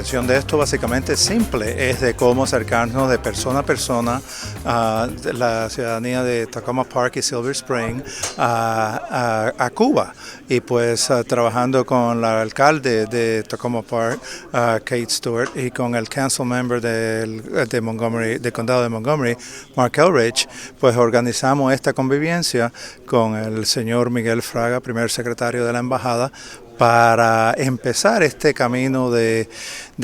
intención de esto básicamente es simple, es de cómo acercarnos de persona a persona a la ciudadanía de Takoma Park y Silver Spring a Cuba. Y pues trabajando con la alcalde de Takoma Park, Kate Stewart, y con el council member del condado de Montgomery, Mark Elrich, pues organizamos esta convivencia con el señor Miguel Fraga, primer secretario de la embajada, para empezar este camino de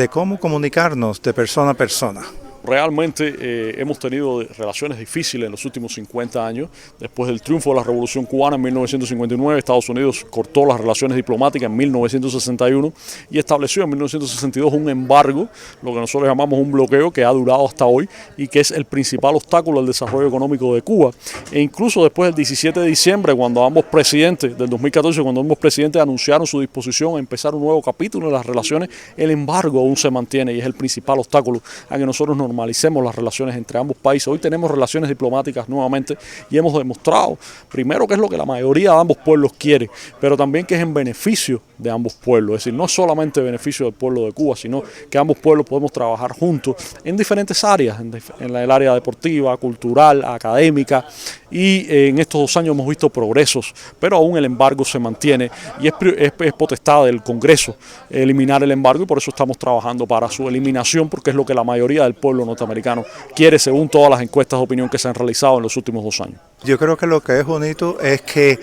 cómo comunicarnos de persona a persona. Realmente hemos tenido relaciones difíciles en los últimos 50 años. Después del triunfo de la Revolución Cubana en 1959, Estados Unidos cortó las relaciones diplomáticas en 1961 y estableció en 1962 un embargo, lo que nosotros llamamos un bloqueo, que ha durado hasta hoy y que es el principal obstáculo al desarrollo económico de Cuba. E incluso después del 17 de diciembre, cuando ambos presidentes, del 2014, cuando ambos presidentes anunciaron su disposición a empezar un nuevo capítulo de las relaciones, el embargo aún se mantiene y es el principal obstáculo a que nosotros normalicemos las relaciones entre ambos países. Hoy tenemos relaciones diplomáticas nuevamente y hemos demostrado, primero, que es lo que la mayoría de ambos pueblos quiere, pero también que es en beneficio de ambos pueblos. Es decir, no solamente beneficio del pueblo de Cuba, sino que ambos pueblos podemos trabajar juntos en diferentes áreas, en el área deportiva, cultural, académica, y en estos 2 años hemos visto progresos, pero aún el embargo se mantiene y es potestad del Congreso eliminar el embargo, y por eso estamos trabajando para su eliminación, porque es lo que la mayoría del pueblo norteamericano quiere, según todas las encuestas de opinión que se han realizado en los últimos 2 años. Yo creo que lo que es bonito es que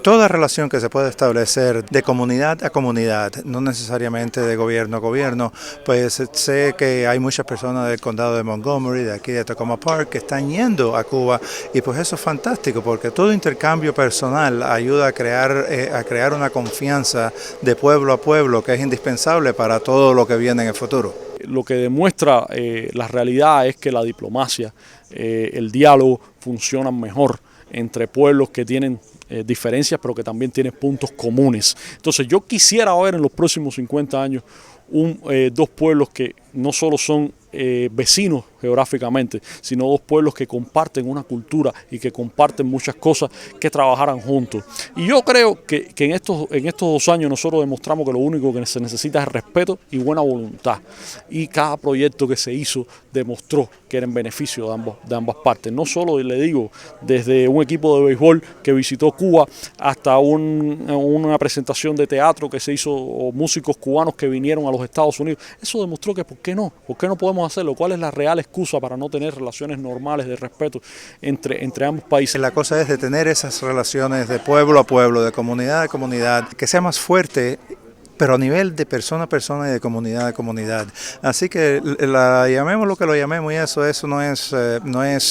toda relación que se puede establecer de comunidad a comunidad, no necesariamente de gobierno a gobierno, pues sé que hay muchas personas del condado de Montgomery, de aquí de Takoma Park, que están yendo a Cuba, y pues eso es fantástico, porque todo intercambio personal ayuda a crear una confianza de pueblo a pueblo que es indispensable para todo lo que viene en el futuro. Lo que demuestra la realidad es que la diplomacia, el diálogo funcionan mejor entre pueblos que tienen diferencias, pero que también tienen puntos comunes. Entonces yo quisiera ver en los próximos 50 años dos pueblos que no solo son vecinos geográficamente, sino 2 pueblos que comparten una cultura y que comparten muchas cosas, que trabajaran juntos. Y yo creo que en estos 2 años nosotros demostramos que lo único que se necesita es respeto y buena voluntad. Y cada proyecto que se hizo demostró que era en beneficio de ambas partes. No solo, le digo, desde un equipo de béisbol que visitó Cuba hasta una presentación de teatro que se hizo, o músicos cubanos que vinieron a los Estados Unidos. Eso demostró que ¿por qué no podemos hacerlo? ¿Cuál es la real excusa para no tener relaciones normales de respeto entre ambos países? La cosa es de tener esas relaciones de pueblo a pueblo, de comunidad a comunidad, que sea más fuerte, pero a nivel de persona a persona y de comunidad a comunidad. Así que llamemos lo que lo llamemos, y eso no es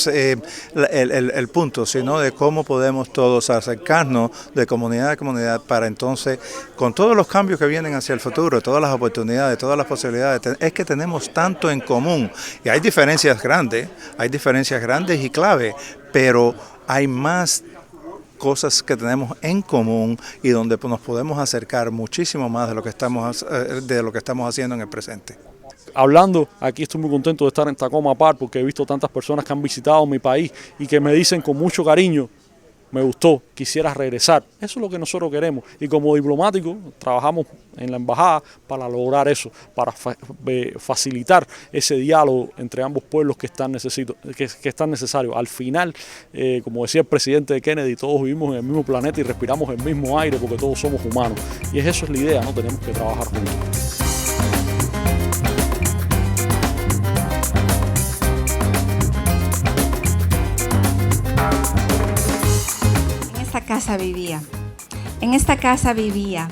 el punto, sino de cómo podemos todos acercarnos de comunidad a comunidad para entonces, con todos los cambios que vienen hacia el futuro, todas las oportunidades, todas las posibilidades, es que tenemos tanto en común. Y hay diferencias grandes y clave, pero hay más cosas que tenemos en común y donde nos podemos acercar muchísimo más de lo que estamos haciendo en el presente. Hablando, aquí estoy muy contento de estar en Takoma Park, porque he visto tantas personas que han visitado mi país y que me dicen con mucho cariño: me gustó, quisiera regresar. Eso es lo que nosotros queremos, y como diplomáticos trabajamos en la embajada para lograr eso, para facilitar ese diálogo entre ambos pueblos que están necesarios. Al final, como decía el presidente Kennedy, todos vivimos en el mismo planeta y respiramos el mismo aire, porque todos somos humanos, y eso es la idea, ¿no? Tenemos que trabajar juntos. En esta casa vivía.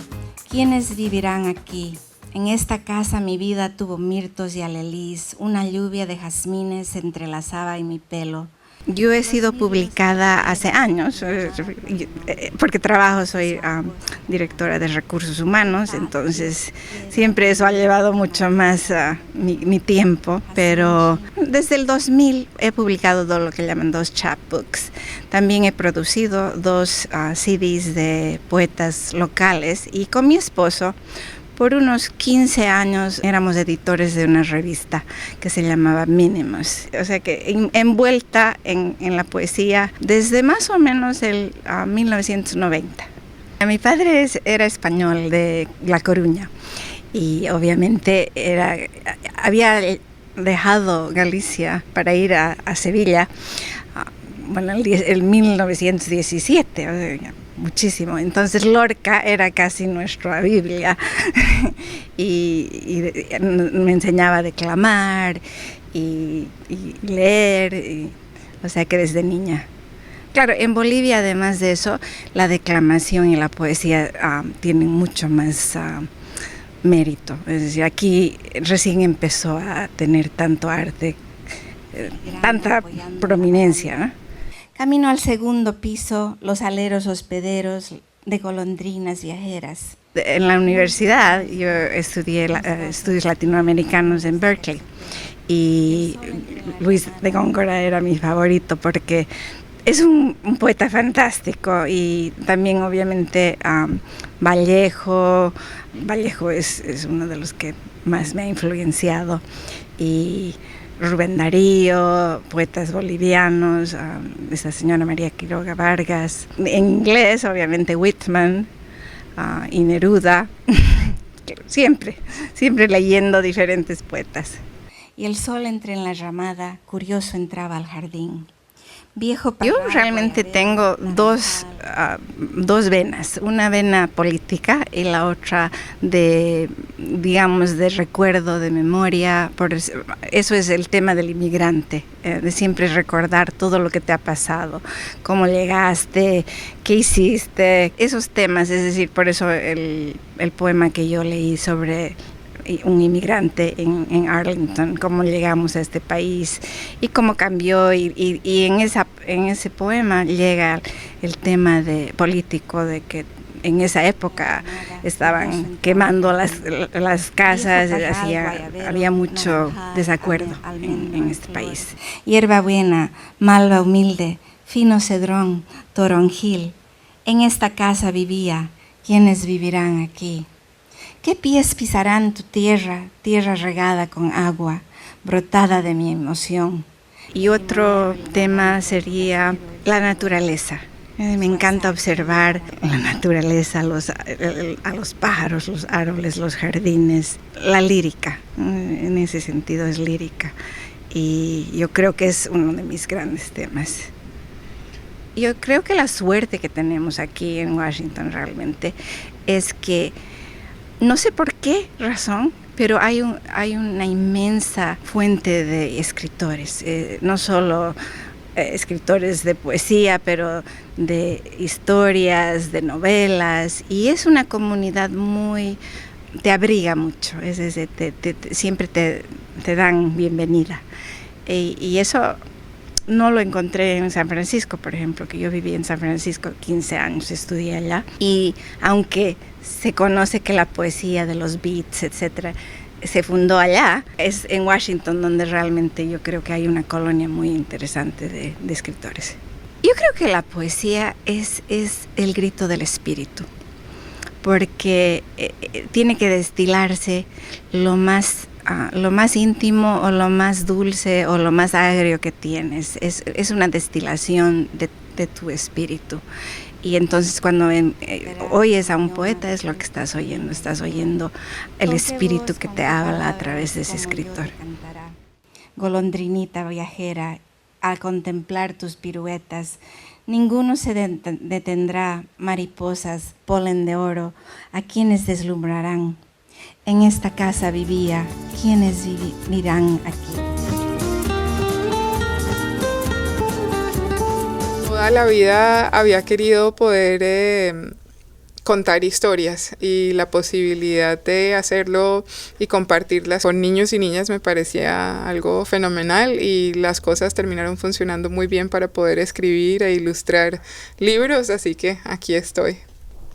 ¿Quiénes vivirán aquí? En esta casa mi vida tuvo mirtos y alelís, una lluvia de jazmines se entrelazaba en mi pelo. Yo he sido publicada hace años, porque soy directora de recursos humanos, entonces siempre eso ha llevado mucho más mi tiempo, pero desde el 2000 he publicado lo que llaman 2 chapbooks. También he producido 2 CDs de poetas locales, y con mi esposo por unos 15 años éramos editores de una revista que se llamaba Mínimos. O sea que envuelta en la poesía desde más o menos el 1990. Mi padre era español, de La Coruña, y obviamente había dejado Galicia para ir a Sevilla, bueno, el 1917, o sea, muchísimo. Entonces Lorca era casi nuestra Biblia y me enseñaba a declamar y leer, o sea que desde niña. Claro, en Bolivia además de eso, la declamación y la poesía tienen mucho más mérito. Es decir, aquí recién empezó a tener tanto arte, tanta prominencia, ¿no? Camino al segundo piso, los aleros hospederos de golondrinas viajeras. En la universidad yo estudié estudios latinoamericanos en Berkeley y Luis de Góngora era mi favorito porque es un poeta fantástico, y también obviamente Vallejo es uno de los que más me ha influenciado, y Rubén Darío, poetas bolivianos, esta señora María Quiroga Vargas, en inglés obviamente Whitman y Neruda, siempre leyendo diferentes poetas. Y el sol entra en la ramada, curioso entraba al jardín. Yo realmente tengo dos venas, una vena política y la otra de recuerdo, de memoria. Eso es el tema del inmigrante, de siempre recordar todo lo que te ha pasado, cómo llegaste, qué hiciste, esos temas. Es decir, por eso el poema que yo leí sobre un inmigrante en Arlington, cómo llegamos a este país y cómo cambió, y en ese poema llega el tema político de que en esa época estaban quemando las casas, había mucho desacuerdo en este país. Hierba buena, malva humilde, fino cedrón, toronjil, en esta casa vivía, ¿quiénes vivirán aquí? ¿Qué pies pisarán tu tierra, tierra regada con agua, brotada de mi emoción? Y otro tema sería la naturaleza. Me encanta observar la naturaleza, a los pájaros, los árboles, los jardines, la lírica. En ese sentido es lírica. Y yo creo que es uno de mis grandes temas. Yo creo que la suerte que tenemos aquí en Washington realmente es que, no sé por qué razón, pero hay una inmensa fuente de escritores, no solo escritores de poesía, pero de historias, de novelas, y es una comunidad te abriga mucho, siempre te dan bienvenida. Y eso no lo encontré en San Francisco, por ejemplo, que yo viví en San Francisco 15 años, estudié allá, y aunque se conoce que la poesía de los beats, etcétera, se fundó allá, es en Washington donde realmente yo creo que hay una colonia muy interesante de escritores. Yo creo que la poesía es el grito del espíritu, porque tiene que destilarse lo más íntimo o lo más dulce o lo más agrio que tienes. Es una destilación de tu espíritu. Y entonces cuando oyes a un poeta es lo que estás oyendo el espíritu que te habla a través de ese escritor. Golondrinita viajera, al contemplar tus piruetas, ninguno se detendrá, mariposas, polen de oro, a quienes deslumbrarán. En esta casa vivía, ¿quiénes vivirán aquí? Toda la vida había querido poder contar historias, y la posibilidad de hacerlo y compartirlas con niños y niñas me parecía algo fenomenal, y las cosas terminaron funcionando muy bien para poder escribir e ilustrar libros, así que aquí estoy.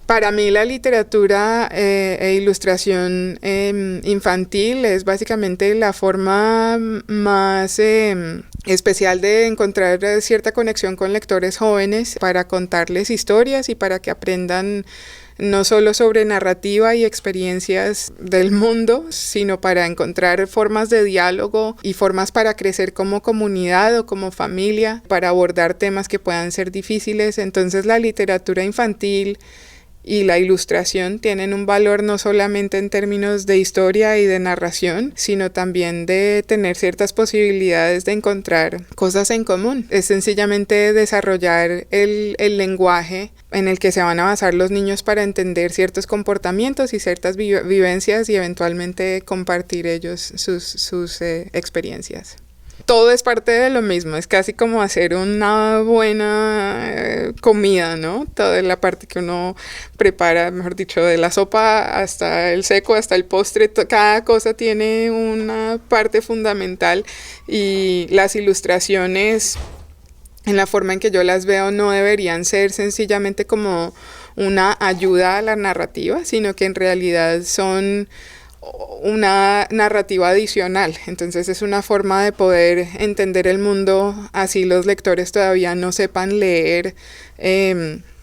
Para mí la literatura e ilustración infantil es básicamente la forma más especial de encontrar cierta conexión con lectores jóvenes para contarles historias y para que aprendan no solo sobre narrativa y experiencias del mundo, sino para encontrar formas de diálogo y formas para crecer como comunidad o como familia, para abordar temas que puedan ser difíciles. Entonces la literatura infantil y la ilustración tienen un valor no solamente en términos de historia y de narración, sino también de tener ciertas posibilidades de encontrar cosas en común. Es sencillamente desarrollar el lenguaje en el que se van a basar los niños para entender ciertos comportamientos y ciertas vivencias y eventualmente compartir ellos sus experiencias. Todo es parte de lo mismo, es casi como hacer una buena comida, ¿no? Toda la parte que uno prepara, mejor dicho, de la sopa hasta el seco, hasta el postre, cada cosa tiene una parte fundamental y las ilustraciones, en la forma en que yo las veo, no deberían ser sencillamente como una ayuda a la narrativa, sino que en realidad son una narrativa adicional. Entonces es una forma de poder entender el mundo, así los lectores todavía no sepan leer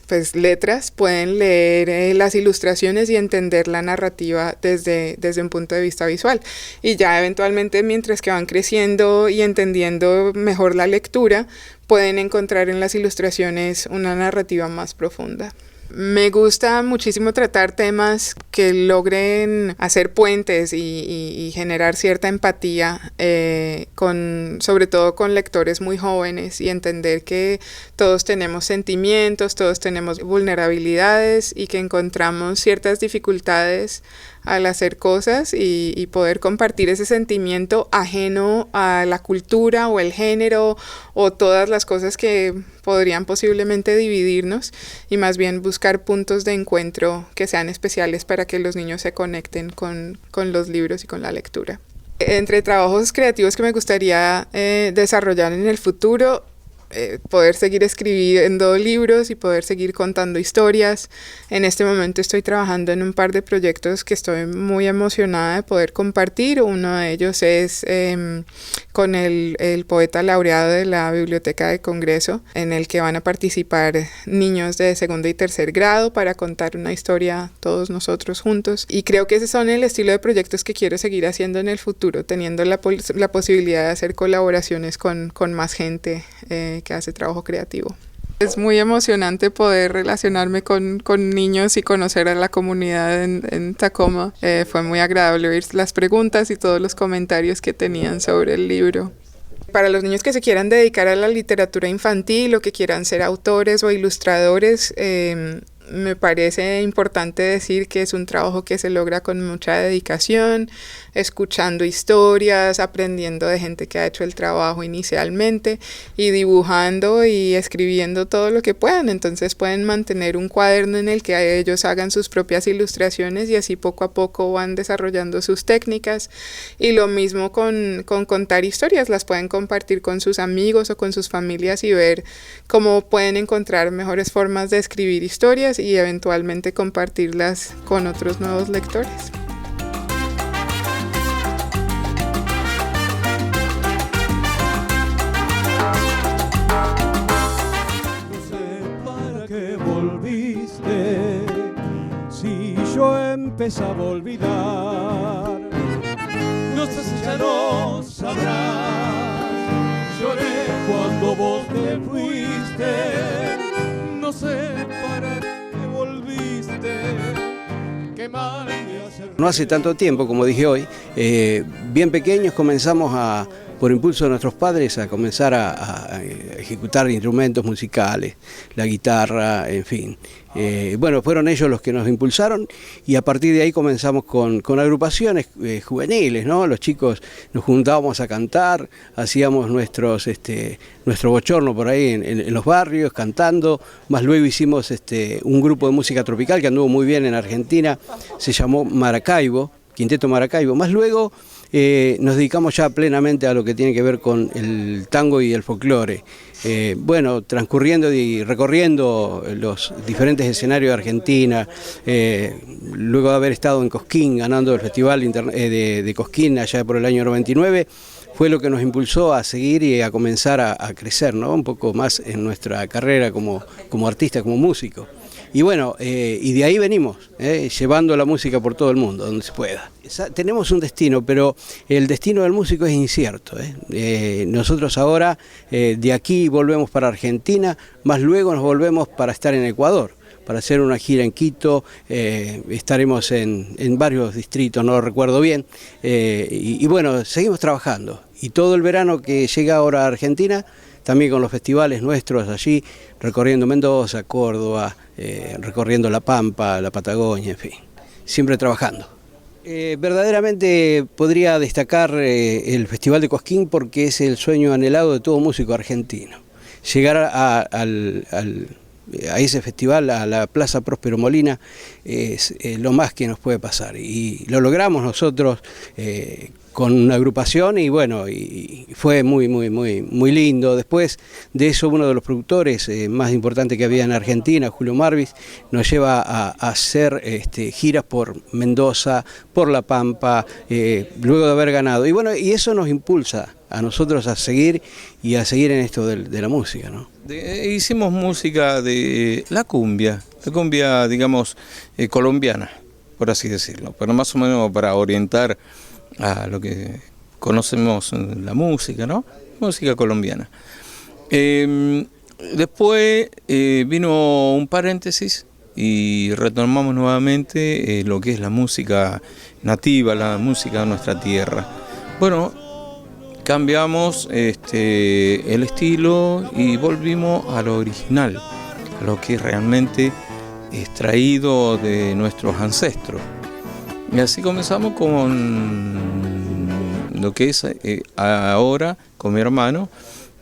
pues letras, pueden leer las ilustraciones y entender la narrativa desde un punto de vista visual. Y ya eventualmente, mientras que van creciendo y entendiendo mejor la lectura, pueden encontrar en las ilustraciones una narrativa más profunda. Me gusta muchísimo tratar temas que logren hacer puentes y generar cierta empatía, sobre todo con lectores muy jóvenes, y entender que todos tenemos sentimientos, todos tenemos vulnerabilidades y que encontramos ciertas dificultades al hacer cosas y poder compartir ese sentimiento ajeno a la cultura o el género o todas las cosas que podrían posiblemente dividirnos, y más bien buscar puntos de encuentro que sean especiales para que los niños se conecten con los libros y con la lectura. Entre trabajos creativos que me gustaría desarrollar en el futuro, poder seguir escribiendo libros y poder seguir contando historias. En este momento estoy trabajando en un par de proyectos que estoy muy emocionada de poder compartir. Uno de ellos es con el poeta laureado de la Biblioteca de Congreso, en el que van a participar niños de segundo y tercer grado para contar una historia todos nosotros juntos. Y creo que ese son el estilo de proyectos que quiero seguir haciendo en el futuro, teniendo la posibilidad de hacer colaboraciones con más gente que hace trabajo creativo. Es muy emocionante poder relacionarme con niños y conocer a la comunidad en Tacoma. Fue muy agradable oír las preguntas y todos los comentarios que tenían sobre el libro. Para los niños que se quieran dedicar a la literatura infantil o que quieran ser autores o ilustradores, me parece importante decir que es un trabajo que se logra con mucha dedicación, escuchando historias, aprendiendo de gente que ha hecho el trabajo inicialmente y dibujando y escribiendo todo lo que puedan. Entonces pueden mantener un cuaderno en el que ellos hagan sus propias ilustraciones y así poco a poco van desarrollando sus técnicas. Y lo mismo con contar historias, las pueden compartir con sus amigos o con sus familias y ver cómo pueden encontrar mejores formas de escribir historias y eventualmente compartirlas con otros nuevos lectores. No sé para qué volviste, si yo empezaba a olvidar. No sé si ya no sabrás, lloré cuando vos te fuiste. No sé para qué volviste, qué mal me hace. No hace tanto tiempo, como dije hoy, bien pequeños comenzamos por impulso de nuestros padres, a comenzar a ejecutar instrumentos musicales, la guitarra, en fin. Bueno, fueron ellos los que nos impulsaron y a partir de ahí comenzamos con agrupaciones juveniles, ¿no? Los chicos nos juntábamos a cantar, hacíamos nuestro bochorno por ahí en los barrios, cantando, más luego hicimos un grupo de música tropical que anduvo muy bien en Argentina, se llamó Maracaibo, Quinteto Maracaibo, más luego nos dedicamos ya plenamente a lo que tiene que ver con el tango y el folclore. Bueno, transcurriendo y recorriendo los diferentes escenarios de Argentina, luego de haber estado en Cosquín, ganando el Festival de Cosquín allá por el año 99, fue lo que nos impulsó a seguir y a comenzar a crecer, ¿no? Un poco más en nuestra carrera como artista, como músico. Y bueno, y de ahí venimos, llevando la música por todo el mundo, donde se pueda. Tenemos un destino, pero el destino del músico es incierto. Nosotros ahora de aquí volvemos para Argentina, más luego nos volvemos para estar en Ecuador, para hacer una gira en Quito. Estaremos en varios distritos, no lo recuerdo bien, y bueno, seguimos trabajando. Y todo el verano que llega ahora a Argentina, también con los festivales nuestros allí, recorriendo Mendoza, Córdoba, recorriendo La Pampa, la Patagonia, en fin, siempre trabajando. Verdaderamente podría destacar el Festival de Cosquín porque es el sueño anhelado de todo músico argentino. Llegar a ese festival, a la Plaza Próspero Molina, es lo más que nos puede pasar. Y lo logramos nosotros con una agrupación y bueno, y fue muy lindo. Después de eso, uno de los productores más importantes que había en Argentina, Julio Marvis, nos lleva a hacer giras por Mendoza, por La Pampa, luego de haber ganado. Y bueno, y eso nos impulsa a nosotros a seguir en esto de la música, ¿no? Hicimos música de la cumbia, digamos, colombiana, por así decirlo, pero más o menos para orientar a lo que conocemos en la música, ¿no? Música colombiana. Después vino un paréntesis y retomamos nuevamente lo que es la música nativa, la música de nuestra tierra. Bueno, cambiamos el estilo y volvimos a lo original, a lo que realmente es traído de nuestros ancestros. Y así comenzamos con lo que es ahora con mi hermano,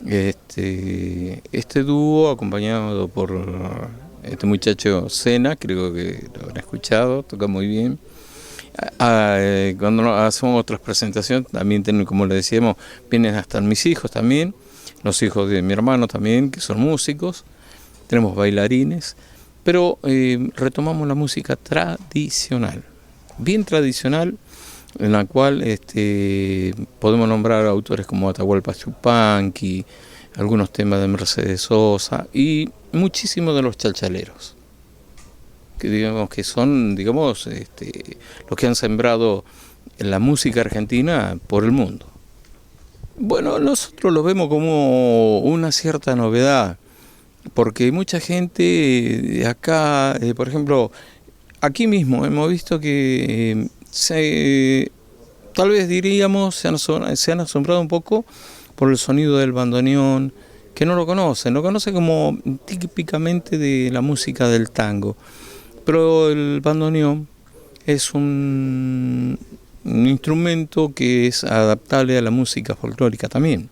este dúo acompañado por este muchacho Sena, creo que lo habrán escuchado, toca muy bien. Cuando hacemos otras presentaciones, también como le decíamos, vienen hasta mis hijos también, los hijos de mi hermano también, que son músicos, tenemos bailarines, pero retomamos la música tradicional, bien tradicional, en la cual podemos nombrar autores como Atahualpa Yupanqui, algunos temas de Mercedes Sosa y muchísimos de los chalchaleros, que digamos que son los que han sembrado la música argentina por el mundo. Bueno, nosotros lo vemos como una cierta novedad, porque mucha gente de acá, por ejemplo, aquí mismo hemos visto que tal vez diríamos se han asombrado un poco por el sonido del bandoneón, que no lo conocen como típicamente de la música del tango. Pero el bandoneón es un instrumento que es adaptable a la música folclórica también.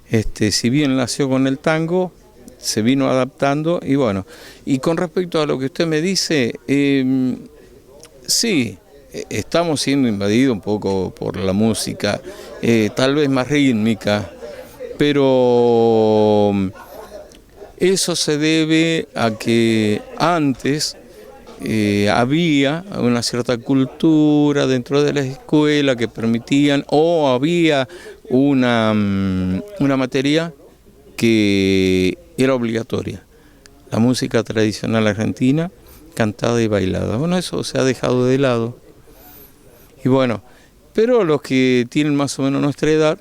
Si bien nació con el tango, se vino adaptando y bueno. Y con respecto a lo que usted me dice, sí, estamos siendo invadidos un poco por la música, tal vez más rítmica, pero eso se debe a que antes había una cierta cultura dentro de la escuela que permitían, o había una materia que era obligatoria, la música tradicional argentina, cantada y bailada. Bueno, eso se ha dejado de lado. Y bueno, pero los que tienen más o menos nuestra edad,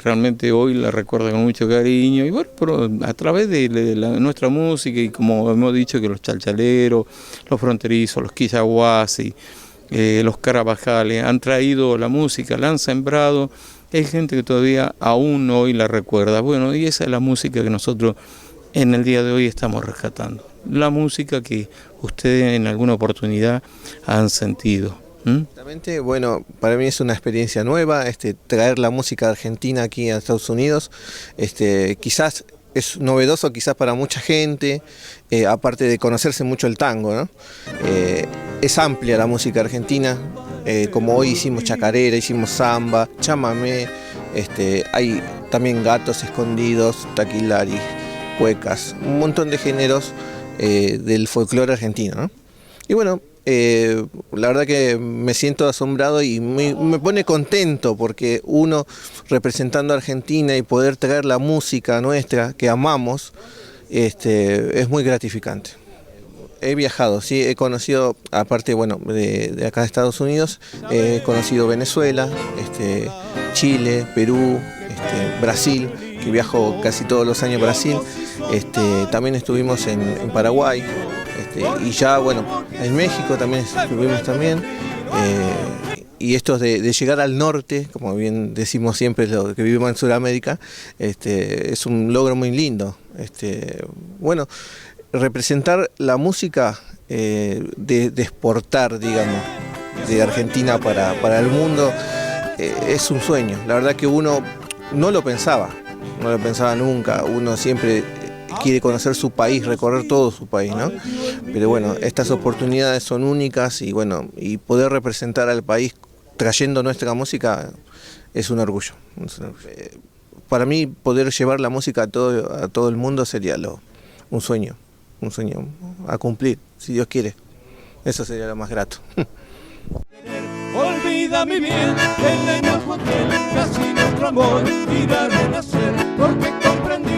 realmente hoy la recuerdan con mucho cariño, y bueno, pero a través de nuestra música, y como hemos dicho que los chalchaleros, los fronterizos, los quillahuasi, los carabajales han traído la música, la han sembrado, hay gente que todavía aún hoy la recuerda. Bueno, y esa es la música que nosotros en el día de hoy estamos rescatando, la música que ustedes en alguna oportunidad han sentido. Exactamente, bueno, para mí es una experiencia nueva, traer la música argentina aquí a Estados Unidos, quizás es novedoso quizás para mucha gente, aparte de conocerse mucho el tango, ¿no? Es amplia la música argentina, como hoy hicimos chacarera, hicimos samba, chamamé, hay también gatos escondidos, taquilari, cuecas, un montón de géneros del folclore argentino, ¿no? Y bueno, la verdad que me siento asombrado y me pone contento porque uno representando a Argentina y poder traer la música nuestra que amamos es muy gratificante. He viajado, sí, he conocido, aparte bueno, de acá de Estados Unidos, he conocido Venezuela, Chile, Perú, Brasil, que viajo casi todos los años a Brasil, también estuvimos en Paraguay, Y ya, bueno, en México también estuvimos también. Y esto de llegar al norte, como bien decimos siempre lo que vivimos en Sudamérica, es un logro muy lindo. Bueno, representar la música, de exportar, digamos, de Argentina para el mundo, es un sueño. La verdad que uno no lo pensaba nunca. Uno siempre quiere conocer su país, recorrer todo su país, ¿no? Pero bueno, estas oportunidades son únicas y bueno, y poder representar al país trayendo nuestra música es un orgullo. Para mí poder llevar la música a todo el mundo sería un sueño a cumplir, si Dios quiere. Eso sería lo más grato. Olvida mi bien, en el hotel, casi nuestro amor irá a renacer, porque comprendí.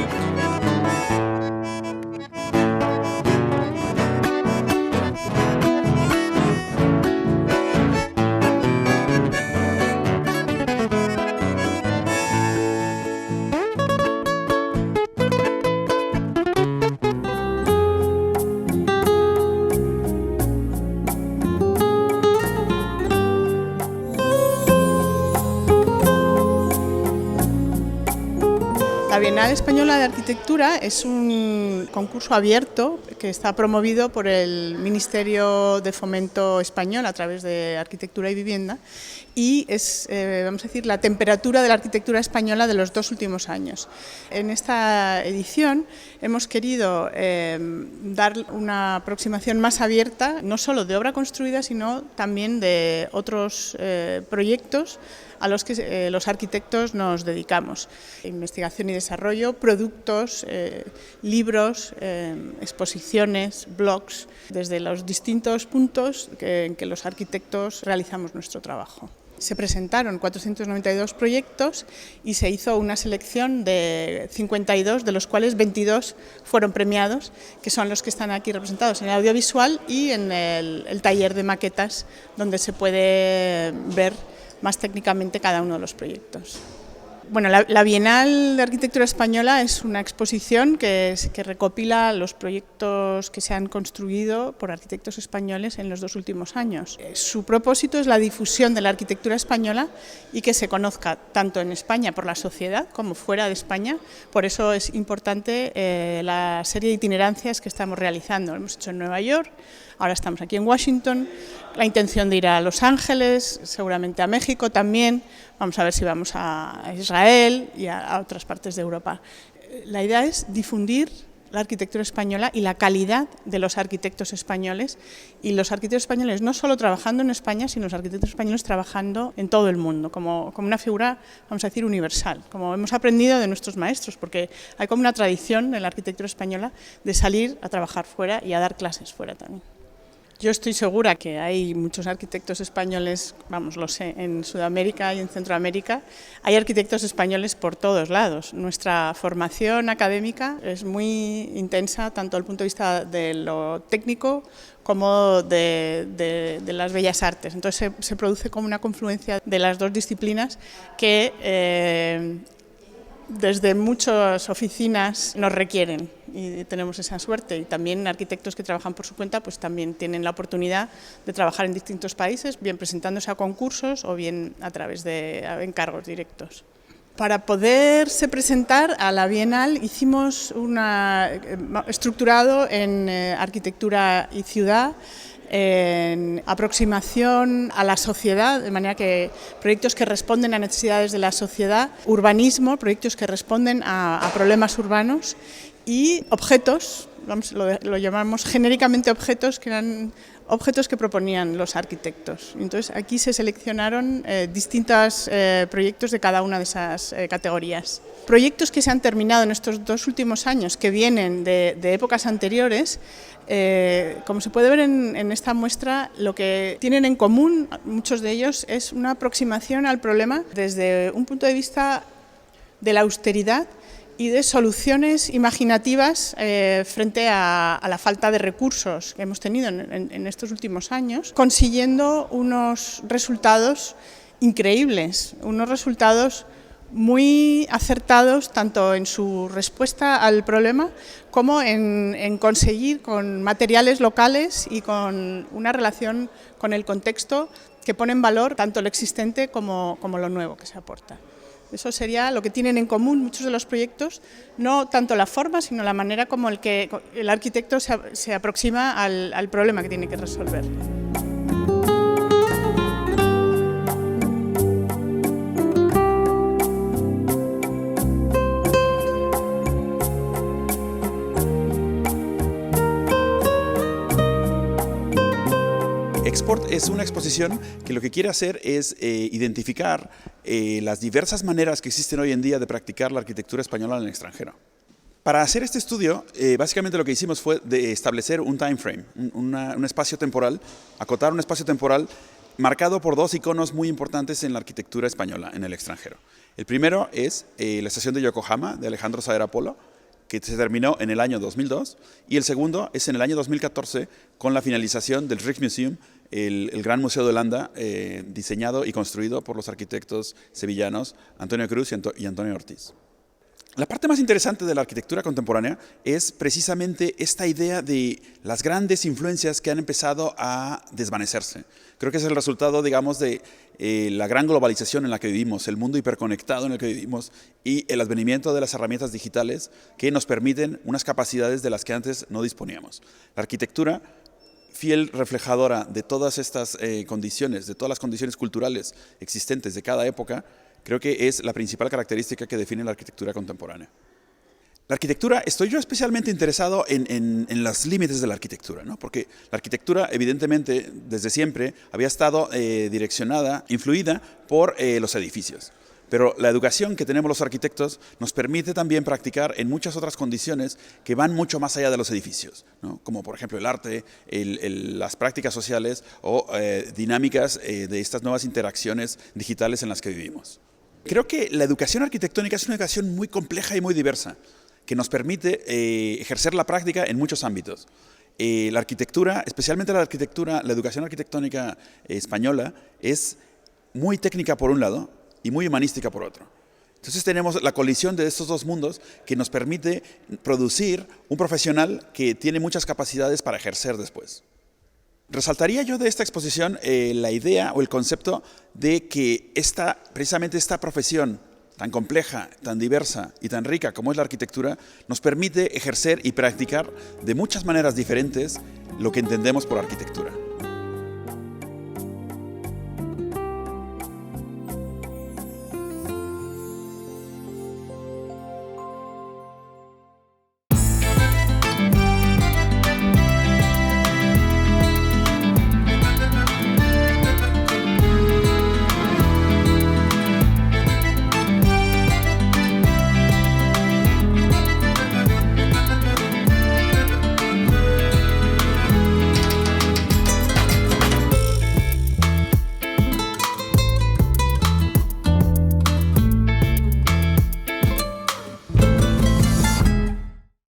La Bienal Española de Arquitectura es un concurso abierto que está promovido por el Ministerio de Fomento Español a través de Arquitectura y Vivienda y es, vamos a decir, la temperatura de la arquitectura española de los 2 últimos años. En esta edición hemos querido dar una aproximación más abierta, no solo de obra construida, sino también de otros proyectos a los que los arquitectos nos dedicamos. Investigación y desarrollo, productos, libros, exposiciones, blogs, desde los distintos puntos en que los arquitectos realizamos nuestro trabajo. Se presentaron 492 proyectos y se hizo una selección de 52, de los cuales 22 fueron premiados, que son los que están aquí representados en el audiovisual y en el taller de maquetas, donde se puede ver más técnicamente cada uno de los proyectos. Bueno, la Bienal de Arquitectura Española es una exposición que recopila los proyectos que se han construido por arquitectos españoles en los 2 últimos años. Su propósito es la difusión de la arquitectura española y que se conozca tanto en España por la sociedad como fuera de España. Por eso es importante la serie de itinerancias que estamos realizando. Lo hemos hecho en Nueva York, ahora estamos aquí en Washington, la intención de ir a Los Ángeles, seguramente a México también, vamos a ver si vamos a Israel y a otras partes de Europa. La idea es difundir la arquitectura española y la calidad de los arquitectos españoles, y los arquitectos españoles no solo trabajando en España, sino los arquitectos españoles trabajando en todo el mundo, como una figura, vamos a decir, universal, como hemos aprendido de nuestros maestros, porque hay como una tradición en la arquitectura española de salir a trabajar fuera y a dar clases fuera también. Yo estoy segura que hay muchos arquitectos españoles, vamos, lo sé, en Sudamérica y en Centroamérica. Hay arquitectos españoles por todos lados. Nuestra formación académica es muy intensa, tanto desde el punto de vista de lo técnico como de las bellas artes. Entonces se produce como una confluencia de las dos disciplinas que desde muchas oficinas nos requieren y tenemos esa suerte, y también arquitectos que trabajan por su cuenta pues también tienen la oportunidad de trabajar en distintos países, bien presentándose a concursos o bien a través de encargos directos. Para poderse presentar a la Bienal hicimos estructurado en arquitectura y ciudad, en aproximación a la sociedad, de manera que proyectos que responden a necesidades de la sociedad, urbanismo, proyectos que responden a problemas urbanos, y objetos, lo llamamos genéricamente objetos, que eran objetos que proponían los arquitectos. Entonces aquí se seleccionaron distintos proyectos de cada una de esas categorías. Proyectos que se han terminado en estos 2 últimos años, que vienen de épocas anteriores. Como se puede ver en esta muestra, lo que tienen en común muchos de ellos es una aproximación al problema desde un punto de vista de la austeridad y de soluciones imaginativas frente a la falta de recursos que hemos tenido en estos últimos años, consiguiendo unos resultados increíbles, unos resultados muy acertados tanto en su respuesta al problema como en conseguir con materiales locales y con una relación con el contexto que pone en valor tanto lo existente como lo nuevo que se aporta. Eso sería lo que tienen en común muchos de los proyectos, no tanto la forma, sino la manera como el arquitecto se aproxima al problema que tiene que resolver. Export es una exposición que lo que quiere hacer es identificar las diversas maneras que existen hoy en día de practicar la arquitectura española en el extranjero. Para hacer este estudio, básicamente lo que hicimos fue de establecer un time frame, un espacio temporal, acotar un espacio temporal marcado por dos iconos muy importantes en la arquitectura española en el extranjero. El primero es la estación de Yokohama de Alejandro Saera Polo, que se terminó en el año 2002, y el segundo es en el año 2014 con la finalización del Rijksmuseum, el gran museo de Holanda, diseñado y construido por los arquitectos sevillanos Antonio Cruz y Antonio Ortiz. La parte más interesante de la arquitectura contemporánea es precisamente esta idea de las grandes influencias que han empezado a desvanecerse. Creo que es el resultado, digamos, de la gran globalización en la que vivimos, el mundo hiperconectado en el que vivimos y el advenimiento de las herramientas digitales que nos permiten unas capacidades de las que antes no disponíamos. La arquitectura, fiel reflejadora de todas estas condiciones, de todas las condiciones culturales existentes de cada época, creo que es la principal característica que define la arquitectura contemporánea. La arquitectura, estoy yo especialmente interesado en los límites de la arquitectura, ¿no? Porque la arquitectura evidentemente desde siempre había estado direccionada, influida por los edificios. Pero la educación que tenemos los arquitectos nos permite también practicar en muchas otras condiciones que van mucho más allá de los edificios, ¿no? Como por ejemplo el arte, las prácticas sociales o dinámicas de estas nuevas interacciones digitales en las que vivimos. Creo que la educación arquitectónica es una educación muy compleja y muy diversa, que nos permite ejercer la práctica en muchos ámbitos. La arquitectura, especialmente la educación arquitectónica española, es muy técnica por un lado y muy humanística por otro. Entonces tenemos la colisión de estos dos mundos que nos permite producir un profesional que tiene muchas capacidades para ejercer después. Resaltaría yo de esta exposición la idea o el concepto de que precisamente esta profesión tan compleja, tan diversa y tan rica como es la arquitectura, nos permite ejercer y practicar de muchas maneras diferentes lo que entendemos por arquitectura.